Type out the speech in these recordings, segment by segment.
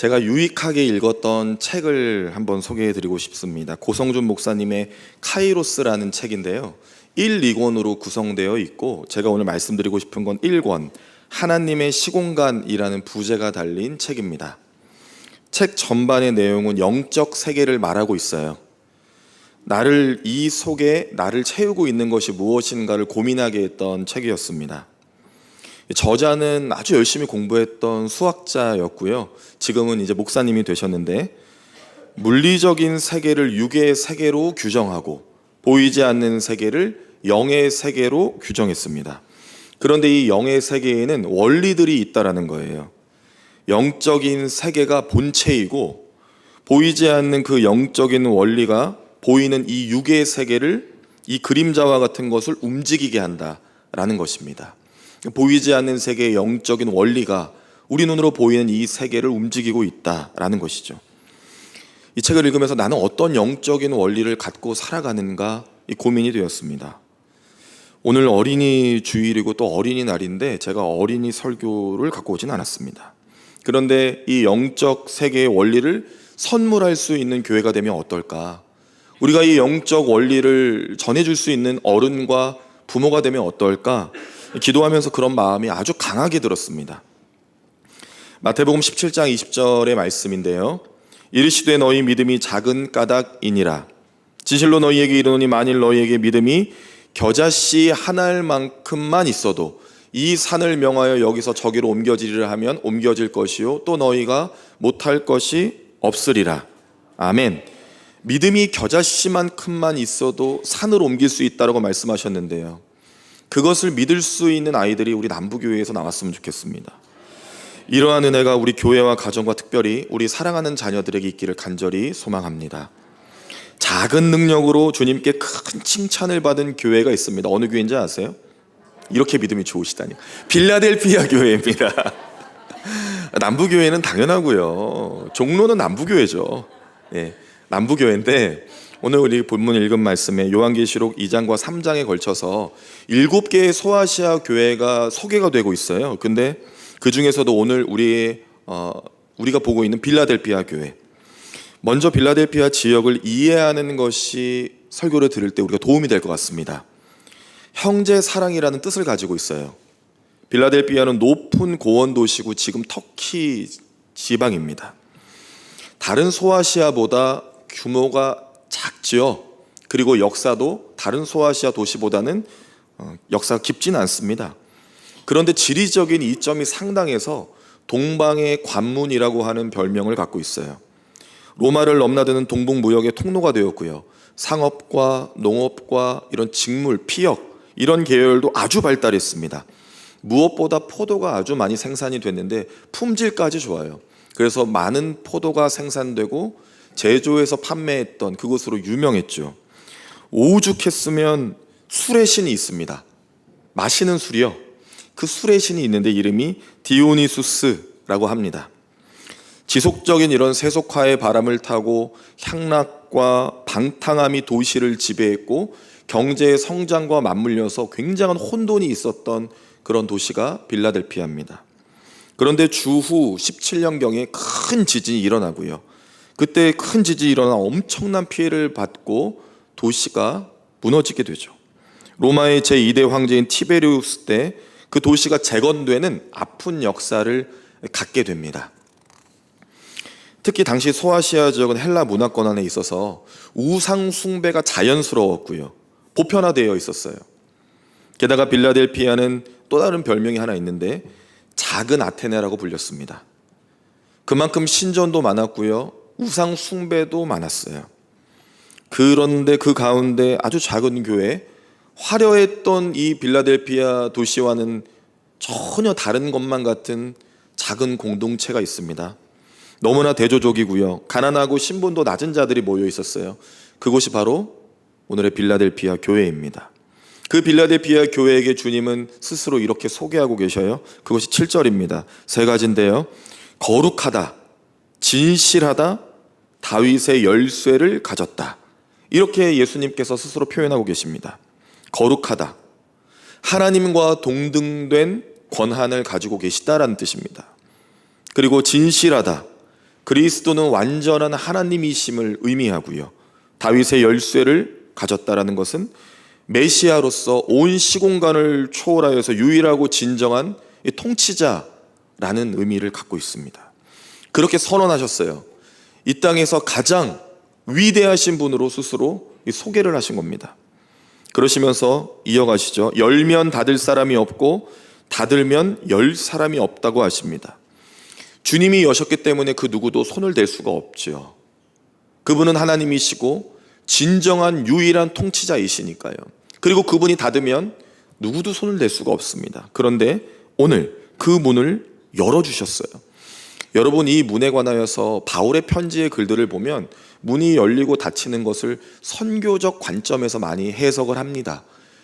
제가 유익하게 읽었던 책을 한번 소개해 드리고 싶습니다. 고성준 목사님의 카이로스라는 책인데요, 1, 2권으로 구성되어 있고, 제가 오늘 말씀드리고 싶은 건 1권 하나님의 시공간이라는 부제가 달린 책입니다. 책 전반의 내용은 영적 세계를 말하고 있어요. 이 속에 나를 채우고 있는 것이 무엇인가를 고민하게 했던 책이었습니다. 저자는 아주 열심히 공부했던 수학자였고요, 지금은 이제 목사님이 되셨는데, 물리적인 세계를 육의 세계로 규정하고 보이지 않는 세계를 영의 세계로 규정했습니다. 그런데 이 영의 세계에는 원리들이 있다라는 거예요. 영적인 세계가 본체이고, 보이지 않는 그 영적인 원리가 보이는 이 육의 세계를, 이 그림자와 같은 것을 움직이게 한다라는 것입니다. 보이지 않는 세계의 영적인 원리가 우리 눈으로 보이는 이 세계를 움직이고 있다라는 것이죠. 이 책을 읽으면서 나는 어떤 영적인 원리를 갖고 살아가는가, 이 고민이 되었습니다. 오늘 어린이 주일이고 또 어린이날인데 제가 어린이 설교를 갖고 오진 않았습니다. 그런데 이 영적 세계의 원리를 선물할 수 있는 교회가 되면 어떨까? 우리가 이 영적 원리를 전해줄 수 있는 어른과 부모가 되면 어떨까? 기도하면서 그런 마음이 아주 강하게 들었습니다. 마태복음 17장 20절의 말씀인데요, 이르시되 너희 믿음이 작은 까닭이니라. 진실로 너희에게 이르노니 만일 너희에게 믿음이 겨자씨 한 알만큼만 있어도 이 산을 명하여 여기서 저기로 옮겨지리라 하면 옮겨질 것이요 또 너희가 못할 것이 없으리라. 아멘. 믿음이 겨자씨만큼만 있어도 산을 옮길 수 있다고 말씀하셨는데요, 그것을 믿을 수 있는 아이들이 우리 남부교회에서 나왔으면 좋겠습니다. 이러한 은혜가 우리 교회와 가정과 특별히 우리 사랑하는 자녀들에게 있기를 간절히 소망합니다. 작은 능력으로 주님께 큰 칭찬을 받은 교회가 있습니다. 어느 교회인지 아세요? 이렇게 믿음이 좋으시다니, 빌라델피아 교회입니다. 남부교회는 당연하고요, 종로는 남부교회죠. 예, 남부교회인데 오늘 우리 본문 읽은 말씀에 요한계시록 2장과 3장에 걸쳐서 7개의 소아시아 교회가 소개가 되고 있어요. 근데 그 중에서도 오늘 우리가 보고 있는 빌라델피아 교회, 먼저 빌라델피아 지역을 이해하는 것이 설교를 들을 때 우리가 도움이 될 것 같습니다. 형제 사랑이라는 뜻을 가지고 있어요. 빌라델피아는 높은 고원 도시고 지금 터키 지방입니다. 다른 소아시아보다 규모가 작지요. 그리고 역사도 다른 소아시아 도시보다는 역사가 깊지는 않습니다. 그런데 지리적인 이점이 상당해서 동방의 관문이라고 하는 별명을 갖고 있어요. 로마를 넘나드는 동북무역의 통로가 되었고요, 상업과 농업과 이런 직물, 피역 이런 계열도 아주 발달했습니다. 무엇보다 포도가 아주 많이 생산이 됐는데 품질까지 좋아요. 그래서 많은 포도가 생산되고 제조해서 판매했던 그곳으로 유명했죠. 오죽했으면 술의 신이 있습니다. 마시는 술이요. 그 술의 신이 있는데 이름이 디오니수스라고 합니다. 지속적인 이런 세속화의 바람을 타고 향락과 방탕함이 도시를 지배했고 경제의 성장과 맞물려서 굉장한 혼돈이 있었던 그런 도시가 빌라델피아입니다. 그런데 주후 17년경에 큰 지진이 일어나고요, 그때 큰 지진이 일어나 엄청난 피해를 받고 도시가 무너지게 되죠. 로마의 제2대 황제인 티베리우스 때 그 도시가 재건되는 아픈 역사를 갖게 됩니다. 특히 당시 소아시아 지역은 헬라 문화권 안에 있어서 우상 숭배가 자연스러웠고요, 보편화되어 있었어요. 게다가 빌라델피아는 또 다른 별명이 하나 있는데 작은 아테네라고 불렸습니다. 그만큼 신전도 많았고요, 우상 숭배도 많았어요. 그런데 그 가운데 아주 작은 교회, 화려했던 이 빌라델피아 도시와는 전혀 다른 것만 같은 작은 공동체가 있습니다. 너무나 대조적이고요, 가난하고 신분도 낮은 자들이 모여 있었어요. 그곳이 바로 오늘의 빌라델피아 교회입니다. 그 빌라델피아 교회에게 주님은 스스로 이렇게 소개하고 계셔요. 그것이 7절입니다. 세 가지인데요, 거룩하다, 진실하다, 다윗의 열쇠를 가졌다, 이렇게 예수님께서 스스로 표현하고 계십니다. 거룩하다, 하나님과 동등된 권한을 가지고 계시다라는 뜻입니다. 그리고 진실하다, 그리스도는 완전한 하나님이심을 의미하고요. 다윗의 열쇠를 가졌다라는 것은 메시아로서 온 시공간을 초월하여서 유일하고 진정한 통치자라는 의미를 갖고 있습니다. 그렇게 선언하셨어요. 이 땅에서 가장 위대하신 분으로 스스로 소개를 하신 겁니다. 그러시면서 이어가시죠. 열면 닫을 사람이 없고 닫으면 열 사람이 없다고 하십니다. 주님이 여셨기 때문에 그 누구도 손을 댈 수가 없죠. 그분은 하나님이시고 진정한 유일한 통치자이시니까요. 그리고 그분이 닫으면 누구도 손을 댈 수가 없습니다. 그런데 오늘 그 문을 열어주셨어요. 여러분, 이 문에 관하여서 바울의 편지의 글들을 보면 문이 열리고 닫히는 것을 선교적 관점에서 많이 해석을 합니다.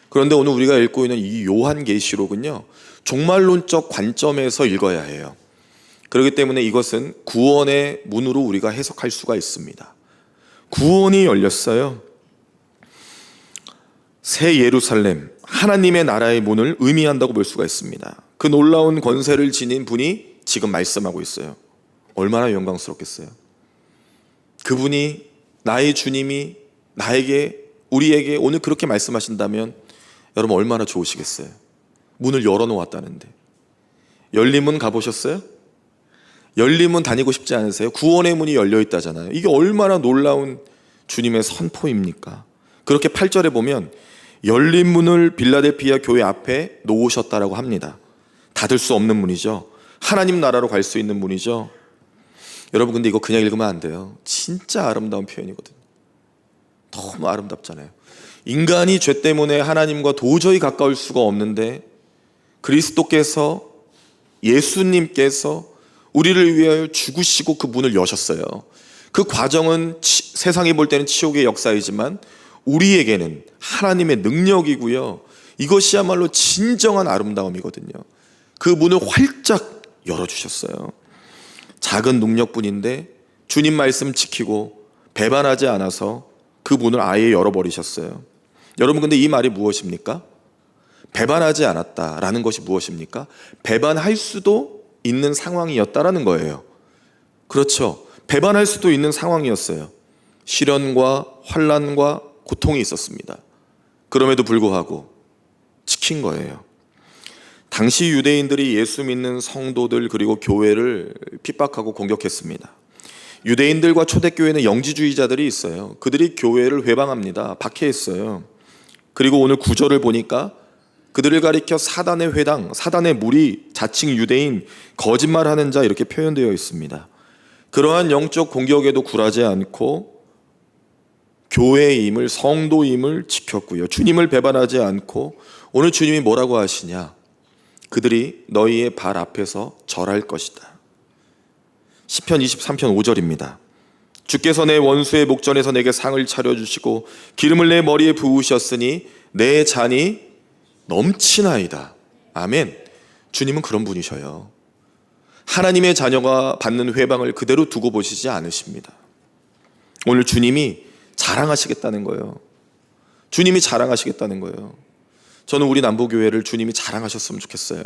그런데 오늘 우리가 읽고 있는 이 요한계시록은요, 종말론적 관점에서 읽어야 해요. 그렇기 때문에 이것은 구원의 문으로 우리가 해석할 수가 있습니다. 구원이 열렸어요. 새 예루살렘, 하나님의 나라의 문을 의미한다고 볼 수가 있습니다. 그 놀라운 권세를 지닌 분이 지금 말씀하고 있어요. 얼마나 영광스럽겠어요. 그분이, 나의 주님이 나에게, 우리에게 오늘 그렇게 말씀하신다면 여러분 얼마나 좋으시겠어요. 문을 열어놓았다는데. 열린 문 가보셨어요? 열린 문 다니고 싶지 않으세요? 구원의 문이 열려있다잖아요. 이게 얼마나 놀라운 주님의 선포입니까? 그렇게 8절에 보면 열린 문을 빌라델피아 교회 앞에 놓으셨다라고 합니다. 닫을 수 없는 문이죠. 하나님 나라로 갈 수 있는 문이죠. 여러분, 근데 이거 그냥 읽으면 안 돼요. 진짜 아름다운 표현이거든요. 너무 아름답잖아요. 인간이 죄 때문에 하나님과 도저히 가까울 수가 없는데 그리스도께서, 예수님께서 우리를 위하여 죽으시고 그 문을 여셨어요. 그 과정은 세상이 볼 때는 치욕의 역사이지만 우리에게는 하나님의 능력이고요. 이것이야말로 진정한 아름다움이거든요. 그 문을 활짝 열어주셨어요. 작은 능력뿐인데 주님 말씀 지키고 배반하지 않아서 그 문을 아예 열어버리셨어요. 여러분, 근데 이 말이 무엇입니까? 배반하지 않았다라는 것이 무엇입니까? 배반할 수도 있는 상황이었다라는 거예요. 그렇죠. 배반할 수도 있는 상황이었어요. 시련과 환난과 고통이 있었습니다. 그럼에도 불구하고 지킨 거예요. 당시 유대인들이 예수 믿는 성도들 그리고 교회를 핍박하고 공격했습니다. 유대인들과 초대교회는 영지주의자들이 있어요. 그들이 교회를 회방합니다. 박해했어요. 그리고 오늘 9절을 보니까 그들을 가리켜 사단의 회당, 사단의 무리, 자칭 유대인, 거짓말하는 자 이렇게 표현되어 있습니다. 그러한 영적 공격에도 굴하지 않고 교회임을, 성도임을 지켰고요. 주님을 배반하지 않고 오늘 주님이 뭐라고 하시냐? 그들이 너희의 발 앞에서 절할 것이다. 시편 23편 5절입니다. 주께서 내 원수의 목전에서 내게 상을 차려주시고 기름을 내 머리에 부으셨으니 내 잔이 넘치나이다. 아멘. 주님은 그런 분이셔요. 하나님의 자녀가 받는 회방을 그대로 두고 보시지 않으십니다. 오늘 주님이 자랑하시겠다는 거예요. 주님이 자랑하시겠다는 거예요. 저는 우리 남부교회를 주님이 자랑하셨으면 좋겠어요.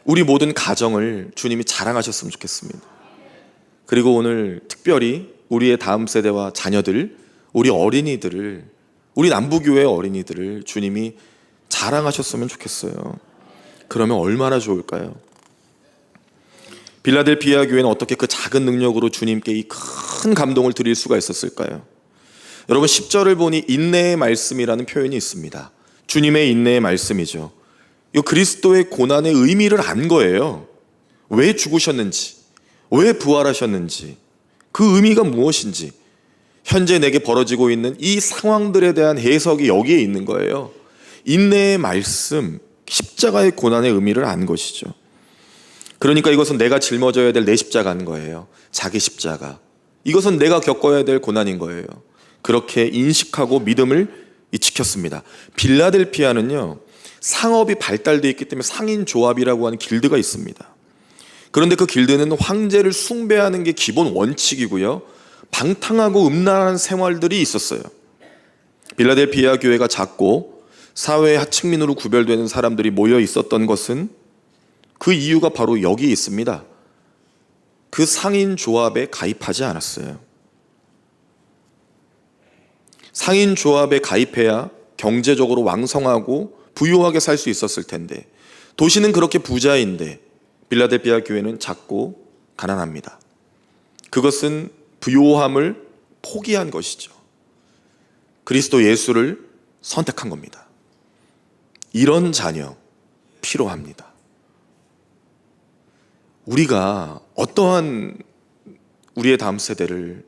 우리 모든 가정을 주님이 자랑하셨으면 좋겠습니다. 그리고 오늘 특별히 우리의 다음 세대와 자녀들, 우리 어린이들을, 우리 남부교회 어린이들을 주님이 자랑하셨으면 좋겠어요. 그러면 얼마나 좋을까요? 빌라델피아 교회는 어떻게 그 작은 능력으로 주님께 이 큰 감동을 드릴 수가 있었을까요? 여러분, 10절을 보니 인내의 말씀이라는 표현이 있습니다. 주님의 인내의 말씀이죠. 이 그리스도의 고난의 의미를 안 거예요. 왜 죽으셨는지, 왜 부활하셨는지, 그 의미가 무엇인지, 현재 내게 벌어지고 있는 이 상황들에 대한 해석이 여기에 있는 거예요. 인내의 말씀, 십자가의 고난의 의미를 안 것이죠. 그러니까 이것은 내가 짊어져야 될 내 십자가인 거예요. 자기 십자가. 이것은 내가 겪어야 될 고난인 거예요. 그렇게 인식하고 믿음을 지켰습니다. 빌라델피아는요, 상업이 발달되어 있기 때문에 상인조합이라고 하는 길드가 있습니다. 그런데 그 길드는 황제를 숭배하는 게 기본 원칙이고요, 방탕하고 음란한 생활들이 있었어요. 빌라델피아 교회가 작고 사회의 하층민으로 구별되는 사람들이 모여 있었던 것은 그 이유가 바로 여기에 있습니다. 그 상인 조합에 가입하지 않았어요. 상인 조합에 가입해야 경제적으로 왕성하고 부유하게 살 수 있었을 텐데, 도시는 그렇게 부자인데 빌라델피아 교회는 작고 가난합니다. 그것은 부요함을 포기한 것이죠. 그리스도 예수를 선택한 겁니다. 이런 자녀 필요합니다. 우리가 어떠한 우리의 다음 세대를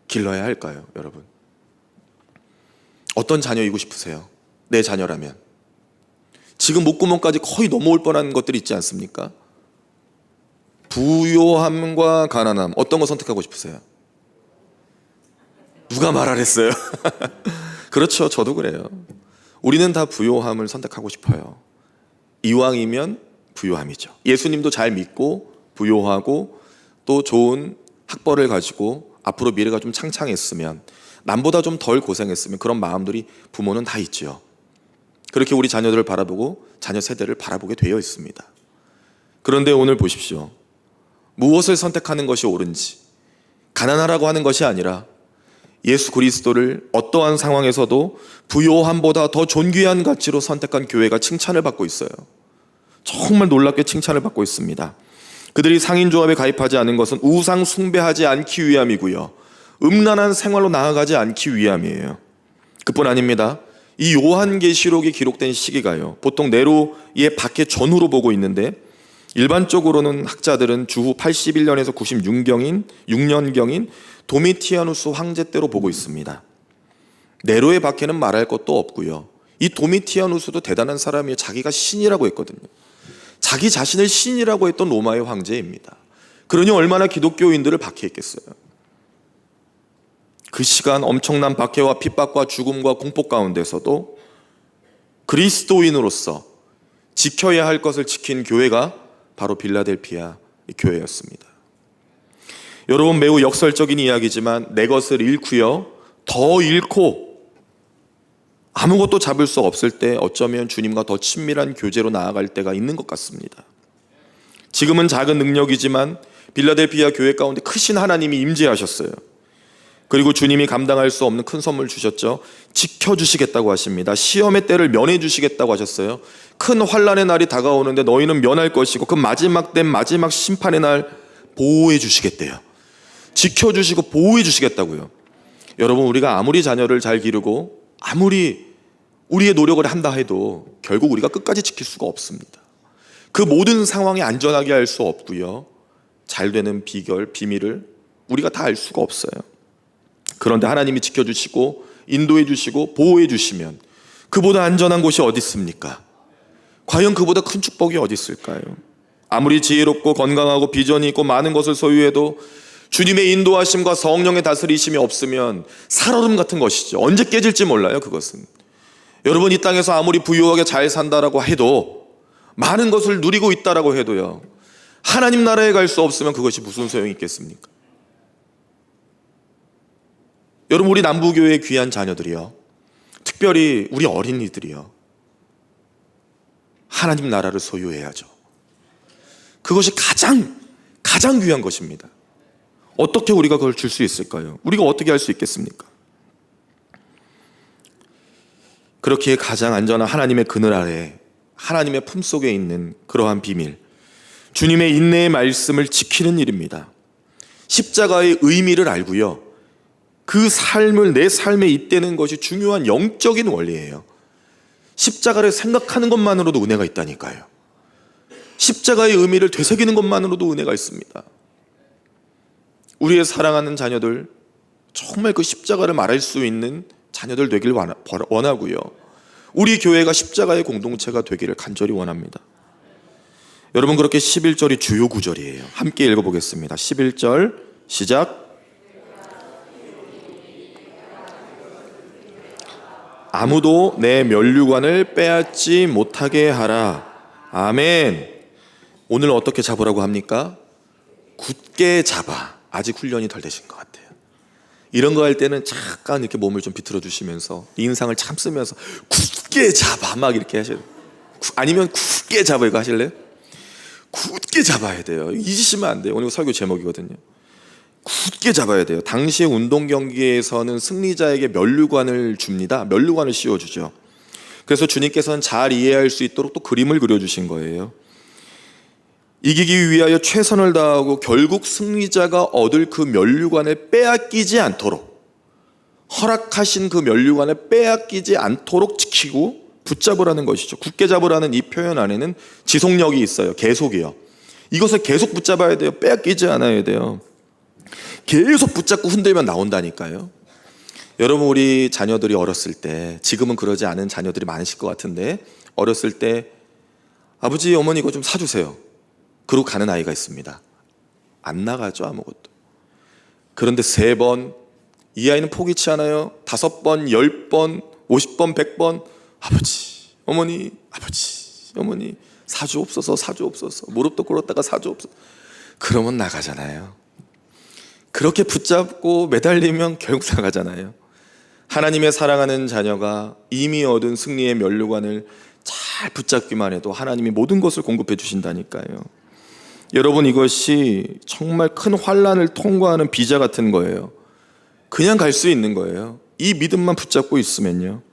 길러야 할까요, 여러분? 어떤 자녀이고 싶으세요? 내 자녀라면. 지금 목구멍까지 거의 넘어올 뻔한 것들이 있지 않습니까? 부요함과 가난함, 어떤 거 선택하고 싶으세요? 누가 말하랬어요? 그렇죠, 저도 그래요. 우리는 다 부요함을 선택하고 싶어요. 이왕이면 부요함이죠. 예수님도 잘 믿고 부요하고 또 좋은 학벌을 가지고 앞으로 미래가 좀 창창했으면, 남보다 좀 덜 고생했으면, 그런 마음들이 부모는 다 있죠. 그렇게 우리 자녀들을 바라보고 자녀 세대를 바라보게 되어 있습니다. 그런데 오늘 보십시오. 무엇을 선택하는 것이 옳은지, 가난하라고 하는 것이 아니라 예수 그리스도를 어떠한 상황에서도 부요함보다 더 존귀한 가치로 선택한 교회가 칭찬을 받고 있어요. 정말 놀랍게 칭찬을 받고 있습니다. 그들이 상인조합에 가입하지 않은 것은 우상 숭배하지 않기 위함이고요, 음란한 생활로 나아가지 않기 위함이에요. 그뿐 아닙니다. 이 요한계시록이 기록된 시기가요, 보통 네로의 박해 전후로 보고 있는데, 일반적으로는 학자들은 주후 81년에서 96년경인 도미티아누스 황제 때로 보고 있습니다. 네로의 박해는 말할 것도 없고요, 이 도미티아누스도 대단한 사람이에요. 자기가 신이라고 했거든요. 자기 자신을 신이라고 했던 로마의 황제입니다. 그러니 얼마나 기독교인들을 박해했겠어요. 그 시간 엄청난 박해와 핍박과 죽음과 공포 가운데서도 그리스도인으로서 지켜야 할 것을 지킨 교회가 바로 빌라델피아 교회였습니다. 여러분, 매우 역설적인 이야기지만 내 것을 잃고요, 더 잃고 아무것도 잡을 수 없을 때 어쩌면 주님과 더 친밀한 교제로 나아갈 때가 있는 것 같습니다. 지금은 작은 능력이지만 빌라델피아 교회 가운데 크신 하나님이 임재하셨어요. 그리고 주님이 감당할 수 없는 큰 선물 주셨죠. 지켜주시겠다고 하십니다. 시험의 때를 면해주시겠다고 하셨어요. 큰 환난의 날이 다가오는데 너희는 면할 것이고 그 마지막 심판의 날 보호해 주시겠대요. 지켜주시고 보호해 주시겠다고요. 여러분, 우리가 아무리 자녀를 잘 기르고 아무리 우리의 노력을 한다 해도 결국 우리가 끝까지 지킬 수가 없습니다. 그 모든 상황에 안전하게 할 수 없고요, 잘 되는 비밀을 우리가 다 알 수가 없어요. 그런데 하나님이 지켜주시고 인도해 주시고 보호해 주시면 그보다 안전한 곳이 어디 있습니까? 과연 그보다 큰 축복이 어디 있을까요? 아무리 지혜롭고 건강하고 비전이 있고 많은 것을 소유해도 주님의 인도하심과 성령의 다스리심이 없으면 살얼음 같은 것이죠. 언제 깨질지 몰라요, 그것은. 여러분, 이 땅에서 아무리 부유하게 잘 산다라고 해도, 많은 것을 누리고 있다라고 해도요, 하나님 나라에 갈 수 없으면 그것이 무슨 소용이 있겠습니까? 여러분, 우리 남부교회의 귀한 자녀들이요, 특별히 우리 어린이들이요, 하나님 나라를 소유해야죠. 그것이 가장 귀한 것입니다. 어떻게 우리가 그걸 줄 수 있을까요? 우리가 어떻게 할 수 있겠습니까? 그렇기에 가장 안전한 하나님의 그늘 아래, 하나님의 품속에 있는 그러한 비밀, 주님의 인내의 말씀을 지키는 일입니다. 십자가의 의미를 알고요, 그 삶을 내 삶에 잇대는 것이 중요한 영적인 원리예요. 십자가를 생각하는 것만으로도 은혜가 있다니까요. 십자가의 의미를 되새기는 것만으로도 은혜가 있습니다. 우리의 사랑하는 자녀들, 정말 그 십자가를 말할 수 있는 자녀들 되길 원하고요, 우리 교회가 십자가의 공동체가 되기를 간절히 원합니다. 여러분, 그렇게 11절이 주요 구절이에요. 함께 읽어보겠습니다. 11절 시작. 아무도 내 면류관을 빼앗지 못하게 하라. 아멘. 오늘 어떻게 잡으라고 합니까? 굳게 잡아. 아직 훈련이 덜 되신 것 같아요. 이런 거 할 때는 잠깐 이렇게 몸을 좀 비틀어 주시면서 인상을 참 쓰면서 굳게 잡아 막 이렇게 하셔야 돼요. 아니면 굳게 잡아 이거 하실래요? 굳게 잡아야 돼요. 잊으시면 안 돼요. 오늘 설교 제목이거든요. 굳게 잡아야 돼요. 당시의 운동 경기에서는 승리자에게 면류관을 줍니다. 면류관을 씌워주죠. 그래서 주님께서는 잘 이해할 수 있도록 또 그림을 그려주신 거예요. 이기기 위하여 최선을 다하고 결국 승리자가 얻을 그 면류관을 빼앗기지 않도록, 허락하신 그 면류관을 빼앗기지 않도록 지키고 붙잡으라는 것이죠. 굳게 잡으라는 이 표현 안에는 지속력이 있어요. 계속이요. 이것을 계속 붙잡아야 돼요. 빼앗기지 않아야 돼요. 계속 붙잡고 흔들면 나온다니까요. 여러분, 우리 자녀들이 어렸을 때, 지금은 그러지 않은 자녀들이 많으실 것 같은데, 어렸을 때 아버지, 어머니 이거 좀 사주세요. 그러고 가는 아이가 있습니다. 안 나가죠, 아무것도. 그런데 3번, 이 아이는 포기치 않아요. 5번, 10번, 50번, 100번, 아버지, 어머니, 아버지, 어머니, 사주옵소서, 사주옵소서. 무릎도 꿇었다가 사주옵소서. 그러면 나가잖아요. 그렇게 붙잡고 매달리면 결국 나가잖아요. 하나님의 사랑하는 자녀가 이미 얻은 승리의 면류관을 잘 붙잡기만 해도 하나님이 모든 것을 공급해 주신다니까요. 여러분, 이것이 정말 큰 환난을 통과하는 비자 같은 거예요. 그냥 갈 수 있는 거예요. 이 믿음만 붙잡고 있으면요.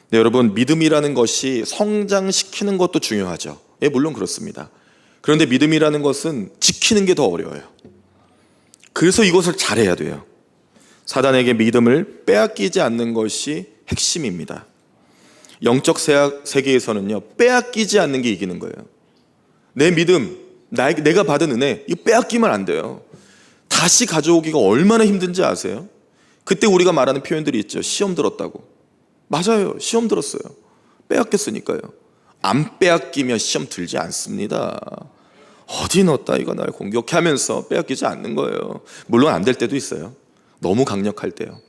네, 여러분, 믿음이라는 것이 성장시키는 것도 중요하죠. 예, 물론 그렇습니다. 그런데 믿음이라는 것은 지키는 게 더 어려워요. 그래서 이것을 잘해야 돼요. 사단에게 믿음을 빼앗기지 않는 것이 핵심입니다. 영적 세계에서는요, 빼앗기지 않는 게 이기는 거예요. 내 믿음, 내가 받은 은혜, 이거 빼앗기면 안 돼요. 다시 가져오기가 얼마나 힘든지 아세요? 그때 우리가 말하는 표현들이 있죠. 시험 들었다고. 맞아요. 시험 들었어요. 빼앗겼으니까요. 안 빼앗기면 시험 들지 않습니다. 어디 넣었다 이거 날 공격해 하면서 빼앗기지 않는 거예요. 물론 안 될 때도 있어요. 너무 강력할 때요.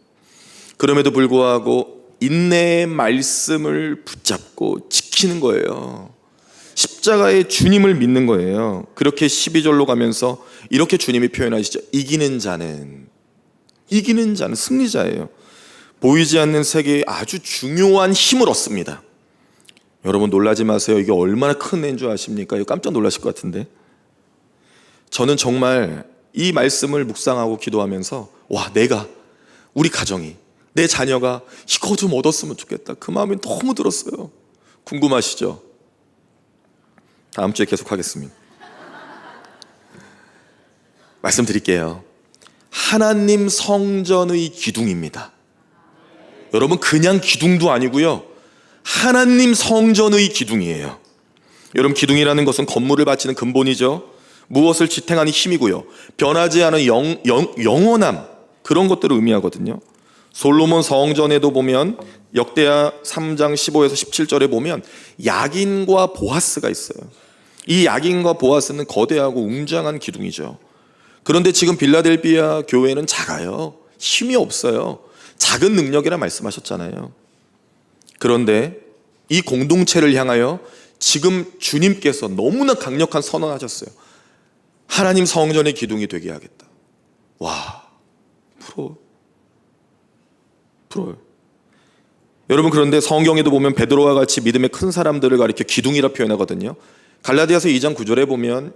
그럼에도 불구하고 인내의 말씀을 붙잡고 지키는 거예요. 십자가의 주님을 믿는 거예요. 그렇게 12절로 가면서 이렇게 주님이 표현하시죠. 이기는 자는 승리자예요. 보이지 않는 세계에 아주 중요한 힘을 얻습니다. 여러분, 놀라지 마세요. 이게 얼마나 큰 애인 줄 아십니까? 이거 깜짝 놀라실 것 같은데. 저는 정말 이 말씀을 묵상하고 기도하면서 우리 가정이, 내 자녀가 이거 좀 얻었으면 좋겠다. 그 마음이 너무 들었어요. 궁금하시죠? 다음 주에 계속하겠습니다. 말씀드릴게요. 하나님 성전의 기둥입니다. 여러분, 그냥 기둥도 아니고요. 하나님 성전의 기둥이에요. 여러분, 기둥이라는 것은 건물을 바치는 근본이죠. 무엇을 지탱하는 힘이고요. 변하지 않은 영원함, 그런 것들을 의미하거든요. 솔로몬 성전에도 보면 역대하 3장 15에서 17절에 보면 야긴과 보아스가 있어요. 이 야긴과 보아스는 거대하고 웅장한 기둥이죠. 그런데 지금 빌라델비아 교회는 작아요. 힘이 없어요. 작은 능력이라 말씀하셨잖아요. 그런데 이 공동체를 향하여 지금 주님께서 너무나 강력한 선언하셨어요. 하나님 성전의 기둥이 되게 하겠다. 와, 부러워요. 여러분, 그런데 성경에도 보면 베드로와 같이 믿음의 큰 사람들을 가리켜 기둥이라 표현하거든요. 갈라디아서 2장 9절에 보면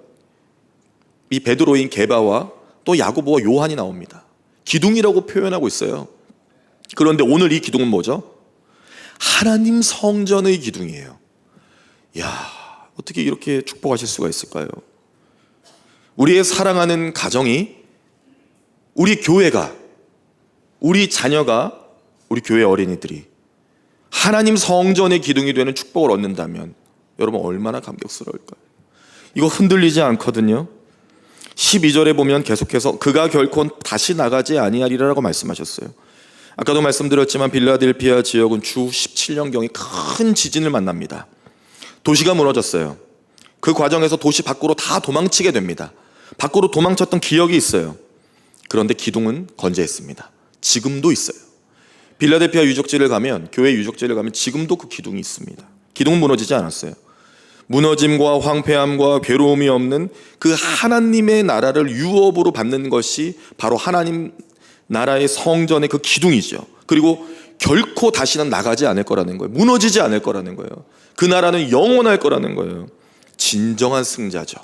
이 베드로인 게바와 또 야고보와 요한이 나옵니다. 기둥이라고 표현하고 있어요. 그런데 오늘 이 기둥은 뭐죠? 하나님 성전의 기둥이에요. 어떻게 이렇게 축복하실 수가 있을까요? 우리의 사랑하는 가정이, 우리 교회가, 우리 자녀가, 우리 교회 어린이들이 하나님 성전의 기둥이 되는 축복을 얻는다면 여러분, 얼마나 감격스러울까요? 이거 흔들리지 않거든요. 12절에 보면 계속해서 그가 결코 다시 나가지 아니하리라고 말씀하셨어요. 아까도 말씀드렸지만 빌라델피아 지역은 주 17년경에 큰 지진을 만납니다. 도시가 무너졌어요. 그 과정에서 도시 밖으로 다 도망치게 됩니다. 밖으로 도망쳤던 기억이 있어요. 그런데 기둥은 건재했습니다. 지금도 있어요. 빌라델피아 유적지를 가면, 교회 유적지를 가면 지금도 그 기둥이 있습니다. 기둥은 무너지지 않았어요. 무너짐과 황폐함과 괴로움이 없는 그 하나님의 나라를 유업으로 받는 것이 바로 하나님 나라의 성전의 그 기둥이죠. 그리고 결코 다시는 나가지 않을 거라는 거예요. 무너지지 않을 거라는 거예요. 그 나라는 영원할 거라는 거예요. 진정한 승자죠.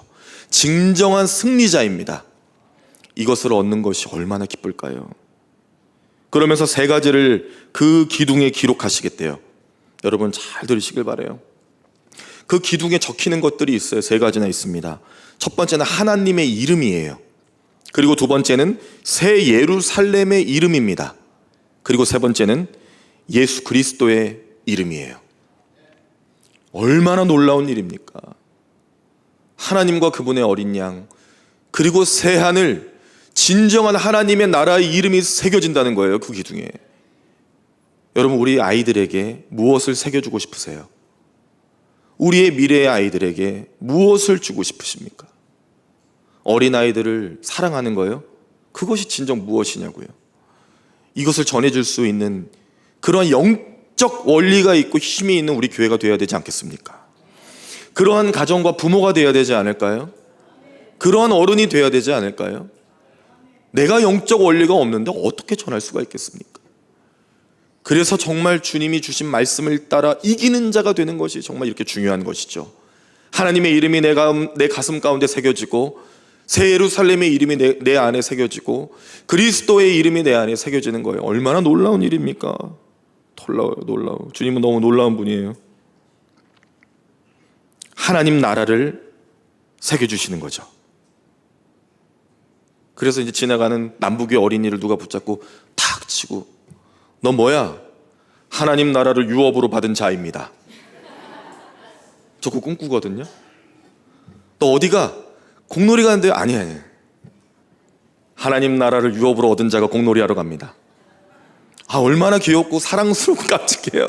진정한 승리자입니다. 이것을 얻는 것이 얼마나 기쁠까요? 그러면서 세 가지를 그 기둥에 기록하시겠대요. 여러분 잘 들으시길 바라요. 그 기둥에 적히는 것들이 있어요. 세 가지나 있습니다. 첫 번째는 하나님의 이름이에요. 그리고 두 번째는 새 예루살렘의 이름입니다. 그리고 세 번째는 예수 그리스도의 이름이에요. 얼마나 놀라운 일입니까? 하나님과 그분의 어린 양, 그리고 새 하늘, 진정한 하나님의 나라의 이름이 새겨진다는 거예요. 그 기둥에. 여러분, 우리 아이들에게 무엇을 새겨주고 싶으세요? 우리의 미래의 아이들에게 무엇을 주고 싶으십니까? 어린아이들을 사랑하는 거예요? 그것이 진정 무엇이냐고요. 이것을 전해줄 수 있는 그러한 영적 원리가 있고 힘이 있는 우리 교회가 되어야 되지 않겠습니까? 그러한 가정과 부모가 되어야 되지 않을까요? 그러한 어른이 되어야 되지 않을까요? 내가 영적 원리가 없는데 어떻게 전할 수가 있겠습니까? 그래서 정말 주님이 주신 말씀을 따라 이기는 자가 되는 것이 정말 이렇게 중요한 것이죠. 하나님의 이름이 내 가슴 가운데 새겨지고, 새 예루살렘의 이름이 내 안에 새겨지고, 그리스도의 이름이 내 안에 새겨지는 거예요. 얼마나 놀라운 일입니까? 놀라워요. 주님은 너무 놀라운 분이에요. 하나님 나라를 새겨주시는 거죠. 그래서 이제 지나가는 남북의 어린이를 누가 붙잡고 탁 치고, 너 뭐야? 하나님 나라를 유업으로 받은 자입니다. 저 그거 꿈꾸거든요. 너 어디가? 공놀이 가는데요? 아니. 하나님 나라를 유업으로 얻은 자가 공놀이 하러 갑니다. 얼마나 귀엽고 사랑스럽고 깜찍해요.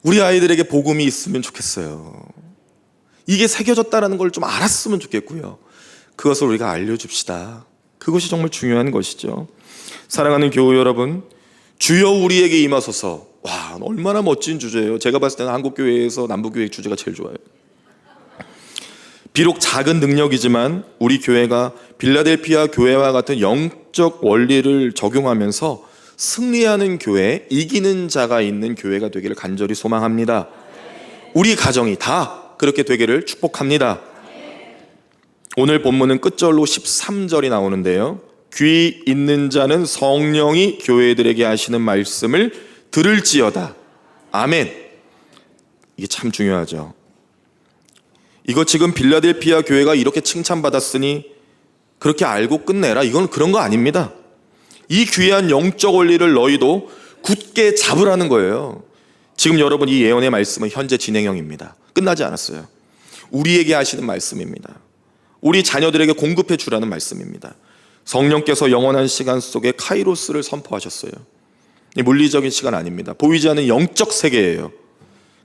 우리 아이들에게 복음이 있으면 좋겠어요. 이게 새겨졌다는 걸 좀 알았으면 좋겠고요. 그것을 우리가 알려줍시다. 그것이 정말 중요한 것이죠. 사랑하는 교우 여러분, 주여 우리에게 임하소서. 와, 얼마나 멋진 주제예요. 제가 봤을 때는 한국교회에서 남북교회 주제가 제일 좋아요. 비록 작은 능력이지만 우리 교회가 빌라델피아 교회와 같은 영적 원리를 적용하면서 승리하는 교회, 이기는 자가 있는 교회가 되기를 간절히 소망합니다. 우리 가정이 다 그렇게 되기를 축복합니다. 오늘 본문은 끝절로 13절이 나오는데요. 귀 있는 자는 성령이 교회들에게 하시는 말씀을 들을지어다. 아멘. 이게 참 중요하죠. 이거 지금 빌라델피아 교회가 이렇게 칭찬받았으니 그렇게 알고 끝내라, 이건 그런 거 아닙니다. 이 귀한 영적 원리를 너희도 굳게 잡으라는 거예요. 지금 여러분, 이 예언의 말씀은 현재 진행형입니다. 끝나지 않았어요. 우리에게 하시는 말씀입니다. 우리 자녀들에게 공급해 주라는 말씀입니다. 성령께서 영원한 시간 속에 카이로스를 선포하셨어요. 물리적인 시간 아닙니다. 보이지 않는 영적 세계예요.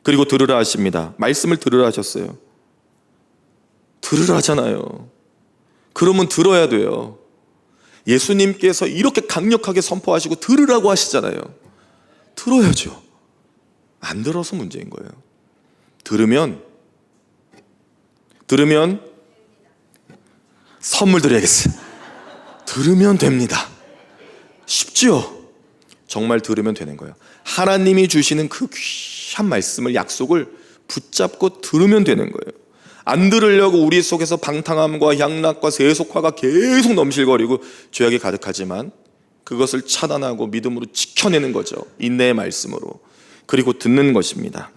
그리고 들으라 하십니다. 말씀을 들으라 하셨어요. 들으라 하잖아요. 그러면 들어야 돼요. 예수님께서 이렇게 강력하게 선포하시고 들으라고 하시잖아요. 들어야죠. 안 들어서 문제인 거예요. 들으면 선물 드려야겠어요. 들으면 됩니다. 쉽죠? 정말 들으면 되는 거예요. 하나님이 주시는 그 귀한 말씀을, 약속을 붙잡고 들으면 되는 거예요. 안 들으려고 우리 속에서 방탕함과 향락과 세속화가 계속 넘실거리고 죄악이 가득하지만 그것을 차단하고 믿음으로 지켜내는 거죠. 인내의 말씀으로. 그리고 듣는 것입니다.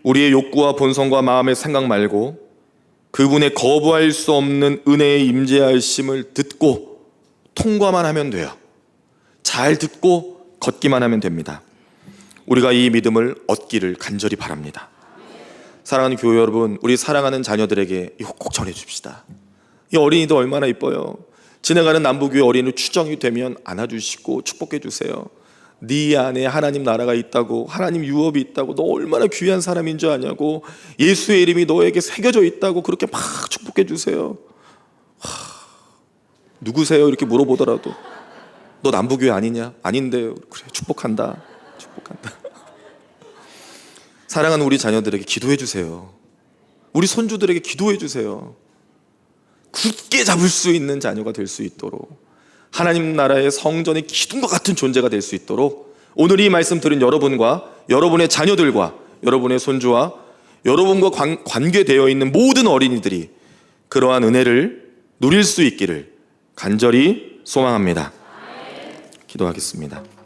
우리의 욕구와 본성과 마음의 생각 말고 그분의 거부할 수 없는 은혜의 임재하심을 듣고 통과만 하면 돼요. 잘 듣고 걷기만 하면 됩니다. 우리가 이 믿음을 얻기를 간절히 바랍니다. 사랑하는 교회 여러분, 우리 사랑하는 자녀들에게 이거 꼭 전해줍시다. 이 어린이도 얼마나 이뻐요. 지나가는 남북교회 어린이 추정이 되면 안아주시고 축복해 주세요. 네 안에 하나님 나라가 있다고, 하나님 유업이 있다고, 너 얼마나 귀한 사람인 줄 아냐고, 예수의 이름이 너에게 새겨져 있다고 그렇게 막 축복해 주세요. 누구세요? 이렇게 물어보더라도 너 남북교회 아니냐? 아닌데요. 그래, 축복한다. 사랑하는 우리 자녀들에게 기도해 주세요. 우리 손주들에게 기도해 주세요. 굳게 잡을 수 있는 자녀가 될 수 있도록, 하나님 나라의 성전의 기둥과 같은 존재가 될 수 있도록 오늘 이 말씀 들은 여러분과 여러분의 자녀들과 여러분의 손주와 여러분과 관계되어 있는 모든 어린이들이 그러한 은혜를 누릴 수 있기를 간절히 소망합니다. 기도하겠습니다.